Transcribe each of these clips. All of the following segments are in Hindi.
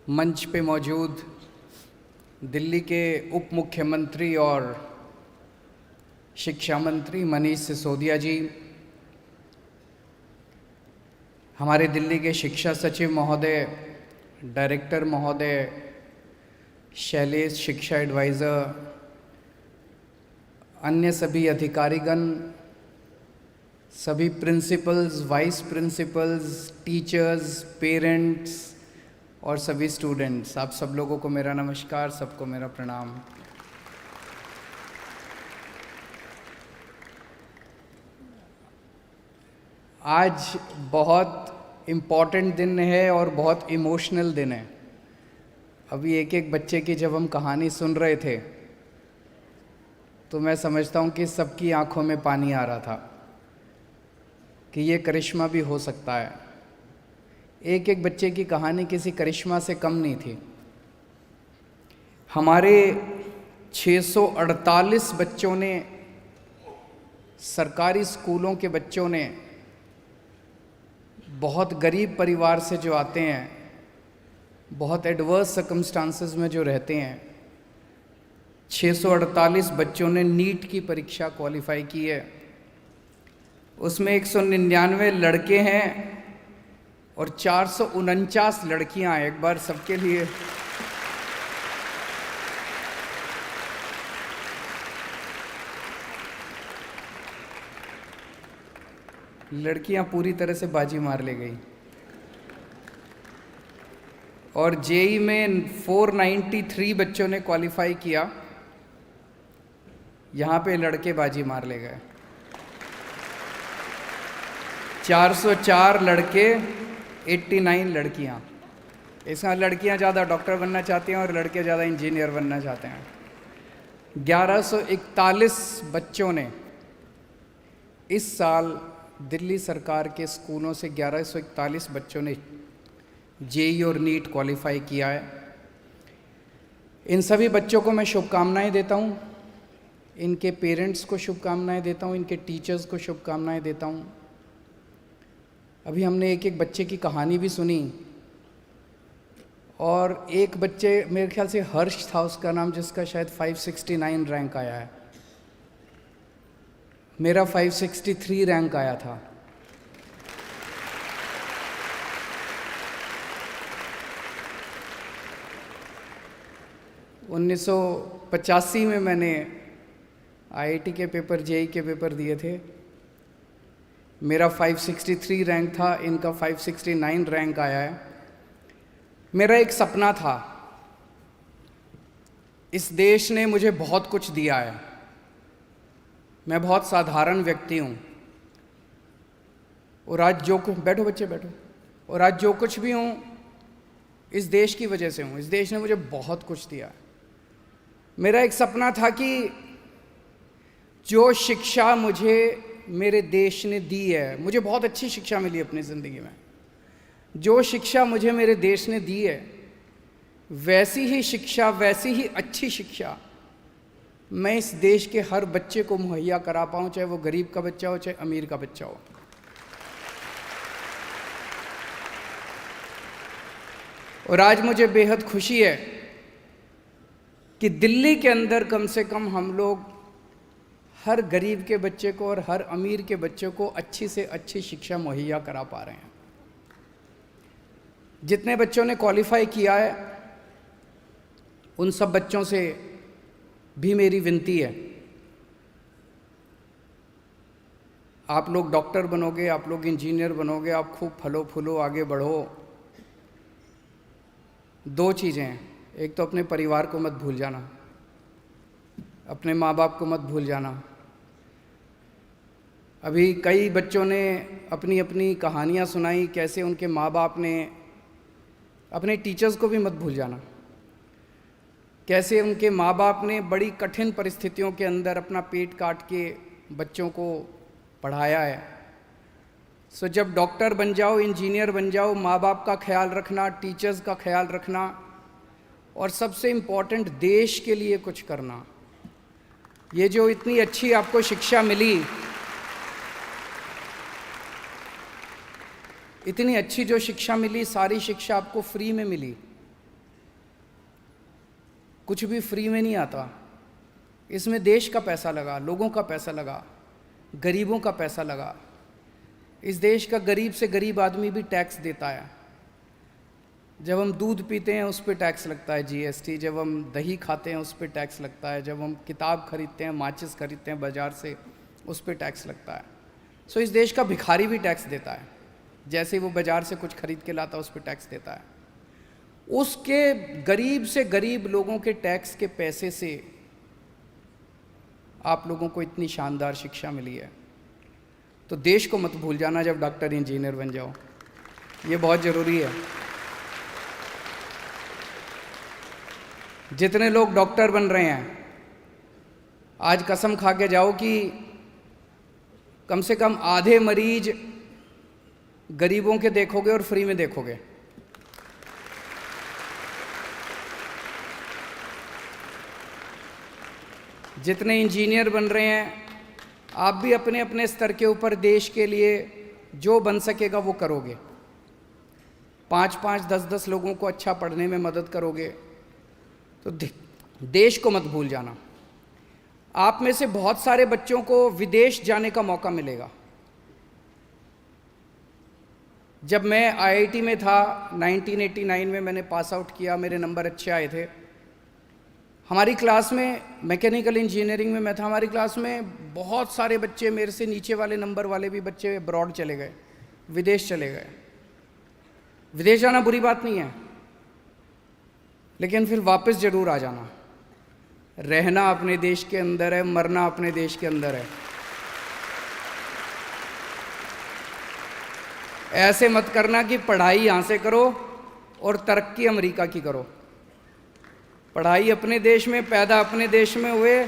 मंच पे मौजूद दिल्ली के उप मुख्यमंत्री और शिक्षा मंत्री मनीष सिसोदिया जी, हमारे दिल्ली के शिक्षा सचिव महोदय, डायरेक्टर महोदय, शैलेश शिक्षा एडवाइज़र, अन्य सभी अधिकारीगण, सभी principles, vice principles, teachers, parents और सभी स्टूडेंट्स, आप सब लोगों को मेरा नमस्कार, सबको मेरा प्रणाम। आज बहुत इम्पॉर्टेंट दिन है और बहुत इमोशनल दिन है। अभी एक एक बच्चे की जब हम कहानी सुन रहे थे तो मैं समझता हूँ कि सबकी आंखों में पानी आ रहा था कि ये करिश्मा भी हो सकता है। एक एक बच्चे की कहानी किसी करिश्मा से कम नहीं थी। हमारे 648 बच्चों ने, सरकारी स्कूलों के बच्चों ने, बहुत गरीब परिवार से जो आते हैं, बहुत एडवर्स सर्कमस्टांसेस में जो रहते हैं, 648 बच्चों ने नीट की परीक्षा क्वालिफाई की है। उसमें 199 लड़के हैं और 449 लड़कियां हैं। एक बार सबके लिए लड़कियां पूरी तरह से बाजी मार ले गई। और जेई में 493 बच्चों ने क्वालिफाई किया, यहाँ पे लड़के बाजी मार ले गए। 404 लड़के, 89 लड़कियाँ। इसमें लड़कियाँ ज़्यादा डॉक्टर बनना चाहती हैं और लड़के ज़्यादा इंजीनियर बनना चाहते हैं। 1141 बच्चों ने इस साल दिल्ली सरकार के स्कूलों से 1141 बच्चों ने जेई और नीट क्वालिफाई किया है। इन सभी बच्चों को मैं शुभकामनाएं देता हूं, इनके पेरेंट्स को शुभकामनाएं देता हूं, इनके टीचर्स को शुभकामनाएं देता हूं। अभी हमने एक एक बच्चे की कहानी भी सुनी और एक बच्चे, मेरे ख्याल से हर्ष था उसका नाम, जिसका शायद 569 रैंक आया है। मेरा 563 रैंक आया था। उन्नीस सौ 85 में मैंने आईआईटी के पेपर, जेई के पेपर दिए थे। मेरा 563 रैंक था, इनका 569 रैंक आया है। मेरा एक सपना था, इस देश ने मुझे बहुत कुछ दिया है, मैं बहुत साधारण व्यक्ति हूँ और आज जो कुछ, बैठो बच्चे बैठो, और आज जो कुछ भी हूँ इस देश की वजह से हूँ। इस देश ने मुझे बहुत कुछ दिया है। मेरा एक सपना था कि जो शिक्षा मुझे मेरे देश ने दी है, मुझे बहुत अच्छी शिक्षा मिली अपनी ज़िंदगी में, जो शिक्षा मुझे मेरे देश ने दी है, वैसी ही शिक्षा, वैसी ही अच्छी शिक्षा मैं इस देश के हर बच्चे को मुहैया करा पाऊँ, चाहे वो गरीब का बच्चा हो, चाहे अमीर का बच्चा हो। और आज मुझे बेहद खुशी है कि दिल्ली के अंदर कम से कम हम लोग हर गरीब के बच्चे को और हर अमीर के बच्चे को अच्छी से अच्छी शिक्षा मुहैया करा पा रहे हैं। जितने बच्चों ने क्वालिफाई किया है, उन सब बच्चों से भी मेरी विनती है, आप लोग डॉक्टर बनोगे, आप लोग इंजीनियर बनोगे, आप खूब फलो फूलो, आगे बढ़ो। 2 चीज़ें हैं, एक तो अपने परिवार को मत भूल जाना, अपने माँ बाप को मत भूल जाना। अभी कई बच्चों ने अपनी अपनी कहानियाँ सुनाई, कैसे उनके माँ बाप ने, अपने टीचर्स को भी मत भूल जाना, कैसे उनके माँ बाप ने बड़ी कठिन परिस्थितियों के अंदर अपना पेट काट के बच्चों को पढ़ाया है। सो जब डॉक्टर बन जाओ, इंजीनियर बन जाओ, माँ बाप का ख्याल रखना, टीचर्स का ख्याल रखना, और सबसे इम्पोर्टेंट देश के लिए कुछ करना। ये जो इतनी अच्छी आपको शिक्षा मिली, इतनी अच्छी जो शिक्षा मिली, सारी शिक्षा आपको फ्री में मिली। कुछ भी फ्री में नहीं आता। इसमें देश का पैसा लगा, लोगों का पैसा लगा, गरीबों का पैसा लगा। इस देश का गरीब से गरीब आदमी भी टैक्स देता है। जब हम दूध पीते हैं उस पर टैक्स लगता है जीएसटी, जब हम दही खाते हैं उस पर टैक्स लगता है, जब हम किताब खरीदते हैं, माचिस खरीदते हैं बाज़ार से, उस पर टैक्स लगता है। सो इस देश का भिखारी भी टैक्स देता है। जैसे ही वो बाज़ार से कुछ खरीद के लाता है उस पर टैक्स देता है। उसके गरीब से गरीब लोगों के टैक्स के पैसे से आप लोगों को इतनी शानदार शिक्षा मिली है। तो देश को मत भूल जाना जब डॉक्टर इंजीनियर बन जाओ, ये बहुत ज़रूरी है। जितने लोग डॉक्टर बन रहे हैं, आज कसम खा के जाओ कि कम से कम आधे मरीज गरीबों के देखोगे और फ्री में देखोगे। जितने इंजीनियर बन रहे हैं, आप भी अपने अपने स्तर के ऊपर देश के लिए जो बन सकेगा वो करोगे। 5-5, 10-10 लोगों को अच्छा पढ़ने में मदद करोगे। तो देश को मत भूल जाना। आप में से बहुत सारे बच्चों को विदेश जाने का मौका मिलेगा। जब मैं आईआईटी में था 1989 में, मैंने पास आउट किया, मेरे नंबर अच्छे आए थे। हमारी क्लास में, मैकेनिकल इंजीनियरिंग में मैं था, हमारी क्लास में बहुत सारे बच्चे, मेरे से नीचे वाले नंबर वाले भी बच्चे अब्रॉड चले गए, विदेश चले गए। विदेश जाना बुरी बात नहीं है, लेकिन फिर वापस ज़रूर आ जाना। रहना अपने देश के अंदर है, मरना अपने देश के अंदर है। ऐसे मत करना कि पढ़ाई यहाँ से करो और तरक्की अमेरिका की करो। पढ़ाई अपने देश में, पैदा अपने देश में हुए,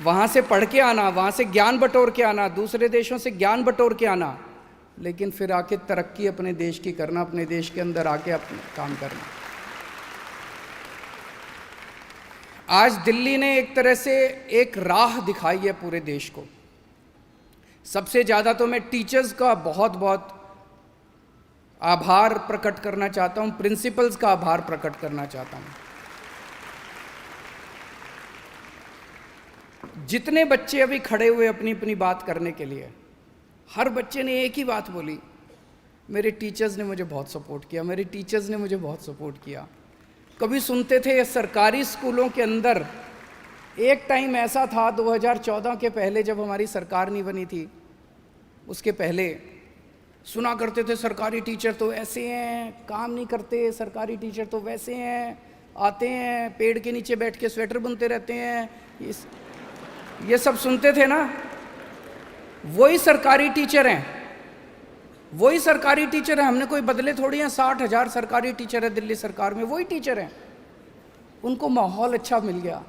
वहाँ से पढ़ के आना, वहाँ से ज्ञान बटोर के आना, दूसरे देशों से ज्ञान बटोर के आना, लेकिन फिर आके तरक्की अपने देश की करना, अपने देश के अंदर आके अपना काम करना। आज दिल्ली ने एक तरह से एक राह दिखाई है पूरे देश को। सबसे ज़्यादा तो मैं टीचर्स का बहुत बहुत आभार प्रकट करना चाहता हूँ, प्रिंसिपल्स का आभार प्रकट करना चाहता हूँ। जितने बच्चे अभी खड़े हुए अपनी अपनी बात करने के लिए, हर बच्चे ने एक ही बात बोली, मेरे टीचर्स ने मुझे बहुत सपोर्ट किया, मेरे टीचर्स ने मुझे बहुत सपोर्ट किया। कभी सुनते थे सरकारी स्कूलों के अंदर, एक टाइम ऐसा था 2014 के पहले, जब हमारी सरकार नहीं बनी थी, उसके पहले सुना करते थे सरकारी टीचर तो ऐसे हैं, काम नहीं करते, सरकारी टीचर तो वैसे हैं, आते हैं पेड़ के नीचे बैठ के स्वेटर बुनते रहते हैं, ये सब सुनते थे ना। वही सरकारी टीचर हैं, वही सरकारी टीचर हैं। हमने कोई बदले थोड़ी हैं। 60,000 सरकारी टीचर है दिल्ली सरकार में, वही टीचर हैं। उनको माहौल अच्छा मिल गया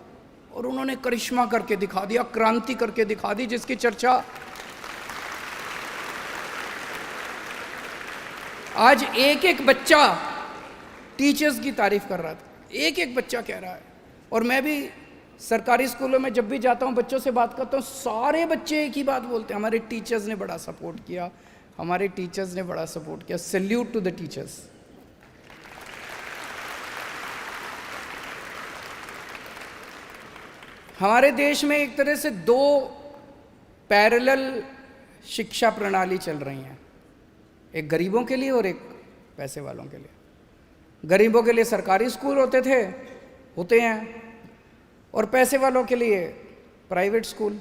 और उन्होंने करिश्मा करके दिखा दिया, क्रांति करके दिखा दी, जिसकी चर्चा आज एक एक बच्चा टीचर्स की तारीफ कर रहा था, एक एक बच्चा कह रहा है। और मैं भी सरकारी स्कूलों में जब भी जाता हूँ, बच्चों से बात करता हूँ, सारे बच्चे एक ही बात बोलते हैं, हमारे टीचर्स ने बड़ा सपोर्ट किया, हमारे टीचर्स ने बड़ा सपोर्ट किया। Salute to the teachers. हमारे देश में एक तरह से दो पैरेलल शिक्षा प्रणाली चल रही हैं, एक गरीबों के लिए और एक पैसे वालों के लिए। गरीबों के लिए सरकारी स्कूल होते हैं, और पैसे वालों के लिए प्राइवेट स्कूल।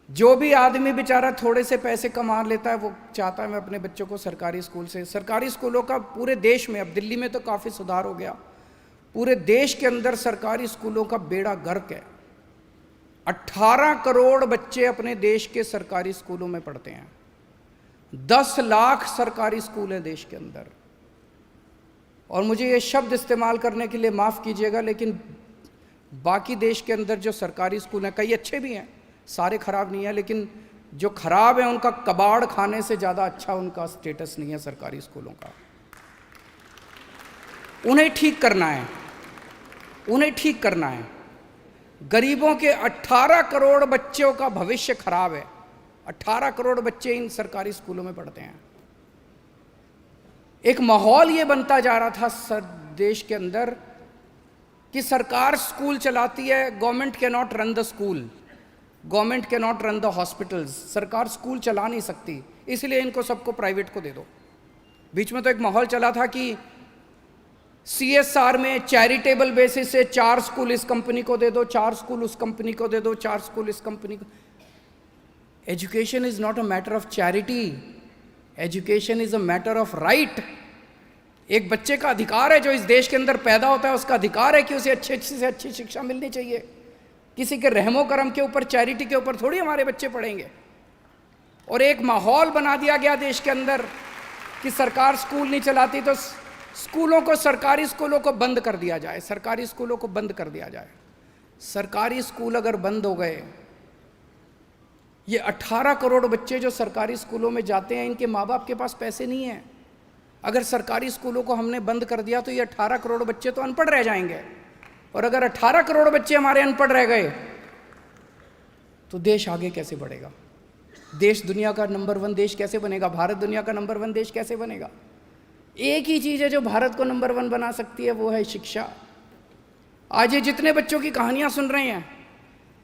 जो भी आदमी बेचारा थोड़े से पैसे कमा लेता है, वो चाहता है मैं अपने बच्चों को सरकारी स्कूल से। सरकारी स्कूलों का पूरे देश में, अब दिल्ली में तो काफ़ी सुधार हो गया, पूरे देश के अंदर सरकारी स्कूलों का बेड़ा गर्क है। 18 करोड़ बच्चे अपने देश के सरकारी स्कूलों में पढ़ते हैं। 10 लाख सरकारी स्कूल हैं देश के अंदर। और मुझे ये शब्द इस्तेमाल करने के लिए माफ़ कीजिएगा, लेकिन बाकी देश के अंदर जो सरकारी स्कूल हैं, कई अच्छे भी हैं, सारे खराब नहीं है, लेकिन जो खराब है उनका कबाड़ खाने से ज़्यादा अच्छा उनका स्टेटस नहीं है सरकारी स्कूलों का। उन्हें ठीक करना है, उन्हें ठीक करना है। गरीबों के 18 करोड़ बच्चों का भविष्य खराब है। 18 करोड़ बच्चे इन सरकारी स्कूलों में पढ़ते हैं। एक माहौल ये बनता जा रहा था देश के अंदर कि सरकार स्कूल चलाती है, government can not run the school, government can not run the hospitals. सरकार स्कूल चला नहीं सकती, इसलिए इनको सबको प्राइवेट को दे दो। बीच में तो एक माहौल चला था कि CSR में चैरिटेबल बेसिस से 4 स्कूल इस कंपनी को दे दो, 4 स्कूल उस कंपनी को दे दो, 4 स्कूल इस कंपनी को। Education is not a matter of charity, education is a matter of right. एक बच्चे का अधिकार है जो इस देश के अंदर पैदा होता है, उसका अधिकार है कि उसे अच्छी से अच्छी शिक्षा मिलनी चाहिए। किसी के रहमो करम के ऊपर, चैरिटी के ऊपर थोड़ी हमारे बच्चे पढ़ेंगे। और एक माहौल बना दिया गया देश के अंदर कि सरकार स्कूल नहीं चलाती तो स्कूलों को, सरकारी स्कूलों को बंद कर दिया जाए, सरकारी स्कूलों को बंद कर दिया जाए। सरकारी स्कूल अगर बंद हो गए, ये 18 करोड़ बच्चे जो सरकारी स्कूलों में जाते हैं, इनके माँ बाप के पास पैसे नहीं हैं। अगर सरकारी स्कूलों को हमने बंद कर दिया तो ये 18 करोड़ बच्चे तो अनपढ़ रह जाएंगे। और अगर 18 करोड़ बच्चे हमारे अनपढ़ रह गए तो देश आगे कैसे बढ़ेगा? देश दुनिया का नंबर 1 देश कैसे बनेगा? भारत दुनिया का नंबर 1 देश कैसे बनेगा? एक ही चीज़ है जो भारत को नंबर 1 बना सकती है, वो है शिक्षा। आज ये जितने बच्चों की कहानियां सुन रहे हैं,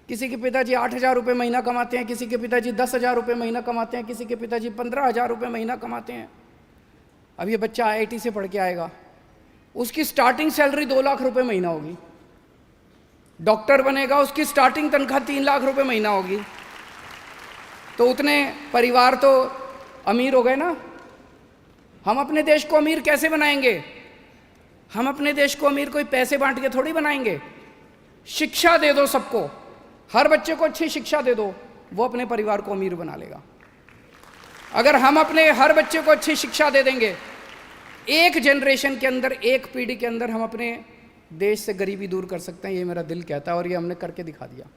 किसी के पिताजी 8,000 रुपये महीना कमाते हैं, किसी के पिताजी 10,000 रुपये महीना कमाते हैं, किसी के पिताजी 15,000 रुपये महीना कमाते हैं। अब ये बच्चा IIT से पढ़ के आएगा, उसकी स्टार्टिंग सैलरी 2 लाख रुपये महीना होगी। डॉक्टर बनेगा, उसकी स्टार्टिंग तनख्वाह 3 लाख रुपये महीना होगी। तो उतने परिवार तो अमीर हो गए ना। हम अपने देश को अमीर कैसे बनाएंगे? हम अपने देश को अमीर कोई पैसे बांट के थोड़ी बनाएंगे। शिक्षा दे दो सबको, हर बच्चे को अच्छी शिक्षा दे दो, वो अपने परिवार को अमीर बना लेगा। अगर हम अपने हर बच्चे को अच्छी शिक्षा दे देंगे, एक जनरेशन के अंदर, एक पीढ़ी के अंदर हम अपने देश से गरीबी दूर कर सकते हैं। ये मेरा दिल कहता है और ये हमने करके दिखा दिया।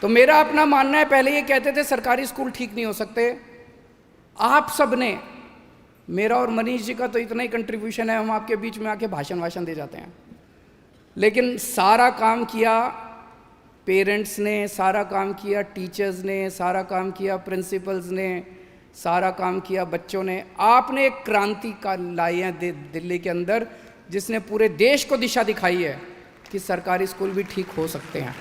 तो मेरा अपना मानना है, पहले ये कहते थे सरकारी स्कूल ठीक नहीं हो सकते। आप सब ने, मेरा और मनीष जी का तो इतना ही कंट्रीब्यूशन है, हम आपके बीच में आके भाषण दे जाते हैं। लेकिन सारा काम किया पेरेंट्स ने, सारा काम किया टीचर्स ने, सारा काम किया प्रिंसिपल्स ने, सारा काम किया बच्चों ने। आपने एक क्रांति का लाई है दिल्ली के अंदर, जिसने पूरे देश को दिशा दिखाई है कि सरकारी स्कूल भी ठीक हो सकते हैं।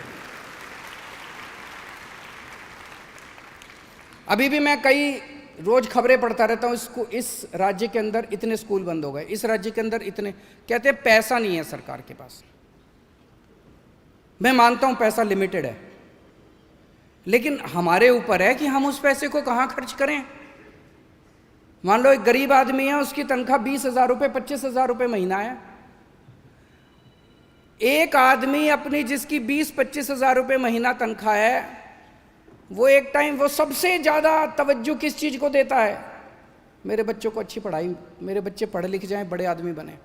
अभी भी मैं कई रोज खबरें पढ़ता रहता हूँ, इस राज्य के अंदर इतने स्कूल बंद हो गए, इस राज्य के अंदर इतने। कहते हैं पैसा नहीं है सरकार के पास। मैं मानता हूं पैसा लिमिटेड है, लेकिन हमारे ऊपर है कि हम उस पैसे को कहां खर्च करें। मान लो एक गरीब आदमी है, उसकी तनख्वाह 20,000 रुपये, 25,000 रुपये महीना है। एक आदमी अपनी जिसकी 20-25,000 रुपये महीना तनख्वाह है, वो एक टाइम वो सबसे ज़्यादा तवज्जो किस चीज़ को देता है? मेरे बच्चों को अच्छी पढ़ाई, मेरे बच्चे पढ़ लिख जाएं, बड़े आदमी बने,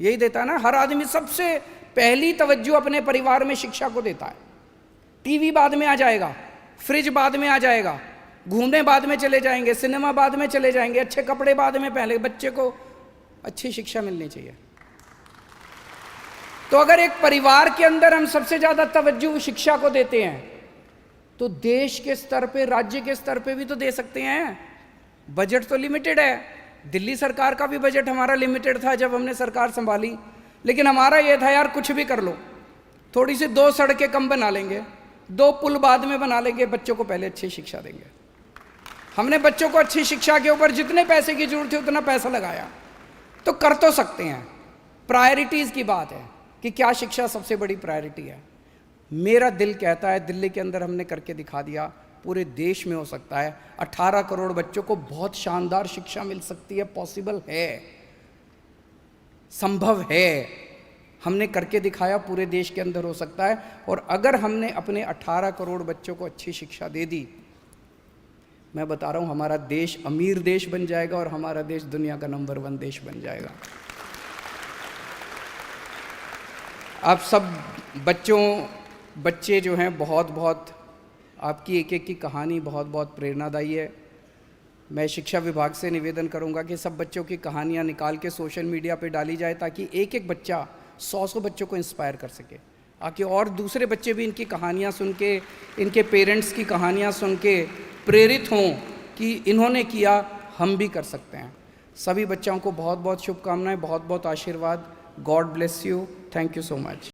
यही देता है ना। हर आदमी सबसे पहली तवज्जो अपने परिवार में शिक्षा को देता है। टीवी बाद में आ जाएगा, फ्रिज बाद में आ जाएगा, घूमने बाद में चले जाएंगे, सिनेमा बाद में चले जाएंगे, अच्छे कपड़े बाद में पहले। बच्चे को अच्छी शिक्षा मिलनी चाहिए। तो अगर एक परिवार के अंदर हम सबसे ज़्यादा तवज्जो शिक्षा को देते हैं, तो देश के स्तर पे, राज्य के स्तर पे भी तो दे सकते हैं। बजट तो लिमिटेड है, दिल्ली सरकार का भी बजट हमारा लिमिटेड था जब हमने सरकार संभाली, लेकिन हमारा ये था यार कुछ भी कर लो, थोड़ी सी 2 सड़कें कम बना लेंगे, 2 पुल बाद में बना लेंगे, बच्चों को पहले अच्छी शिक्षा देंगे। हमने बच्चों को अच्छी शिक्षा के ऊपर जितने पैसे की जरूरत है उतना पैसा लगाया। तो कर तो सकते हैं, प्रायोरिटीज़ की बात है कि क्या शिक्षा सबसे बड़ी प्रायोरिटी है। मेरा दिल कहता है दिल्ली के अंदर हमने करके दिखा दिया, पूरे देश में हो सकता है। 18 करोड़ बच्चों को बहुत शानदार शिक्षा मिल सकती है, पॉसिबल है, संभव है। हमने करके दिखाया, पूरे देश के अंदर हो सकता है। और अगर हमने अपने 18 करोड़ बच्चों को अच्छी शिक्षा दे दी, मैं बता रहा हूँ हमारा देश अमीर देश बन जाएगा और हमारा देश दुनिया का नंबर 1 देश बन जाएगा। आप सब बच्चे जो हैं, बहुत आपकी एक एक की कहानी बहुत प्रेरणादायी है। मैं शिक्षा विभाग से निवेदन करूंगा कि सब बच्चों की कहानियां निकाल के सोशल मीडिया पे डाली जाए, ताकि एक एक बच्चा 100 बच्चों को इंस्पायर कर सके, आके और दूसरे बच्चे भी इनकी कहानियां सुन के, इनके पेरेंट्स की कहानियां सुन के प्रेरित हों कि इन्होंने किया, हम भी कर सकते हैं। सभी बच्चों को बहुत बहुत शुभकामनाएं, बहुत बहुत आशीर्वाद। God bless you. Thank you so much.